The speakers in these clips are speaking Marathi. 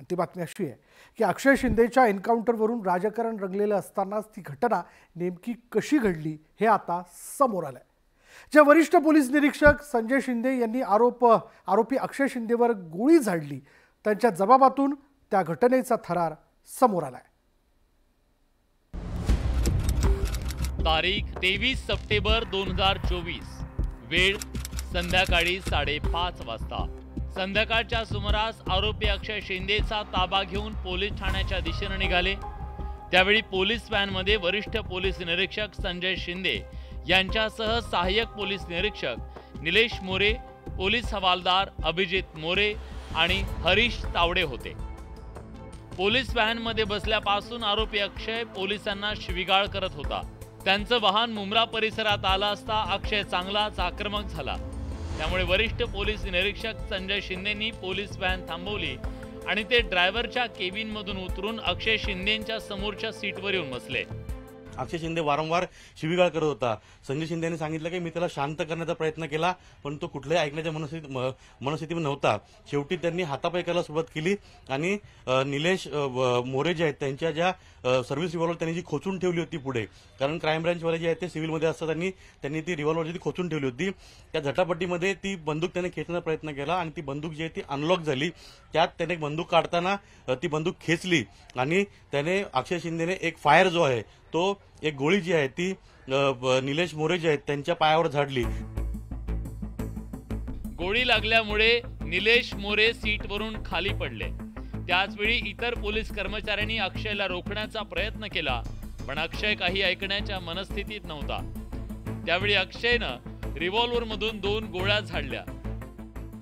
ती बातमी अशी आहे की अक्षय शिंदेच्या एन्काउंटरवरून राजकारण रंगलेलं असतानाच ती घटना नेमकी कशी घडली हे आता समोर आलंय। जे वरिष्ठ पोलीस निरीक्षक संजय शिंदे यांनी आरोपी अक्षय शिंदेवर गोळी झाडली त्यांच्या जबाबातून त्या घटनेचा थरार समोर आलाय। तारीख 23 सप्टेंबर 2024, वेळ संध्याकाळी 5:30 वाजता। संध्याकाळच्या सुमारास आरोपी अक्षय शिंदेचा ताबा घेऊन पोलीस ठाण्याच्या दिशेने निघाले। त्यावेळी पोलीस व्हॅनमध्ये वरिष्ठ पोलीस निरीक्षक संजय शिंदे यांच्यासह सहाय्यक पोलीस निरीक्षक निलेश मोरे, पोलीस हवालदार अभिजित मोरे आणि हरीश तावडे होते। पोलीस व्हॅनमध्ये बसल्यापासून आरोपी अक्षय पोलिसांना शिवीगाळ करत होता। त्यांचं वाहन मुंब्रा परिसरात आलं असता अक्षय चांगलाच आक्रमक झाला। त्यामुळे वरिष्ठ पोलीस निरीक्षक संजय शिंदेंनी पोलीस व्हॅन थांबवली आणि ते ड्रायव्हरच्या केबिनमधून उतरून अक्षय शिंदेंच्या समोरच्या सीटवर येऊन बसले। अक्षय शिंदे वारंवार शिवीगाळ करत होता। संजय शिंदे यांनी सांगितलं की मी त्याला शांत करण्याचा प्रयत्न केला, पण तो कुठल्याही ऐकण्याच्या मनस्थितीत नव्हता। शेवटी त्यांनी हातापाय करायला सुरुवात केली आणि निलेश मोरे जे आहेत त्यांच्या ज्या सर्व्हिस रिव्हॉल्वर त्यांनी जी खोचून ठेवली होती पुढे, कारण क्राईम ब्रांचवाले जे आहेत ते सिव्हिलमध्ये असतात, त्यांनी ती रिव्हॉल्वर जी खोचून ठेवली होती त्या झटापटीमध्ये ती बंदूक त्याने खेचण्याचा प्रयत्न केला आणि ती बंदूक जी आहे ती अनलॉक झाली। त्यात त्याने बंदूक काढताना ती बंदूक खेचली आणि त्याने अक्षय शिंदेने एक फायर जो आहे तो एक गोळी जी आहे ती निलेश मोरे जे आहेत त्यांच्या पायावर झाडली। गोळी लागल्यामुळे निलेश मोरे सीटवरून खाली पडले। त्याचवेळी इतर पोलीस कर्मचाऱ्यांनी अक्षयला रोखण्याचा प्रयत्न केला, पण अक्षय काही ऐकण्याच्या मनस्थितीत नव्हता। त्यावेळी अक्षयनं रिव्हॉल्वरमधून 2 गोळ्या झाडल्या।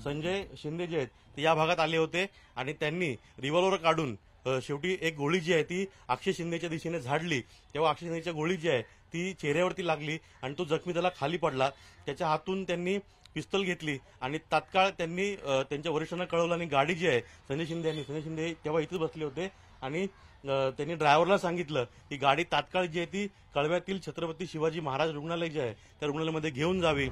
संजय शिंदे जे आहेत ते या भागात आले होते आणि त्यांनी रिव्हॉल्वर काढून शेवटी एक गोळी जी आहे ती अक्षय शिंदेच्या दिशेने झाडली। तेव्हा अक्षय शिंदेची गोळी जी आहे ती चेहऱ्यावरती लागली आणि तो जखमी त्याला खाली पडला। त्याच्या हातून त्यांनी पिस्तल घेतली आणि तात्काळ त्यांनी त्यांच्या वरिष्ठांना कळवलं आणि गाडी जी आहे संजय शिंदे तेव्हा इथेच बसले होते आणि त्यांनी ड्रायव्हरला सांगितलं की गाडी तात्काळ जी आहे ती कळव्यातील छत्रपती शिवाजी महाराज रुग्णालय जे आहे त्या रुग्णालयामध्ये घेऊन जावी।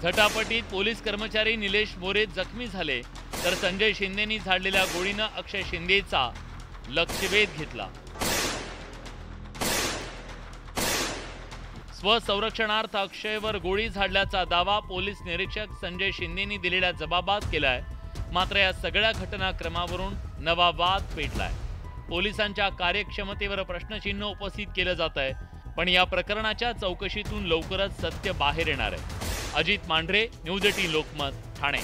झटापटीत पोलीस कर्मचारी निलेश मोरे जखमी झाले, तर संजय शिंदेनी झाडलेल्या गोळीनं अक्षय शिंदेचा लक्षवेध घेतला। स्वसंरक्षणार्थ अक्षयवर गोळी झाडल्याचा दावा पोलीस निरीक्षक संजय शिंदेनी दिलेल्या जबाबात केलाय। मात्र या सगळ्या घटनाक्रमावरून नवा वाद पेटलाय। पोलिसांच्या कार्यक्षमतेवर प्रश्नचिन्ह उपस्थित केलं जात आहे, पण या प्रकरणाच्या चौकशीतून लवकरच सत्य बाहेर येणार आहे। अजित मांढरे, न्यूज 18 लोकमत, ठाणे।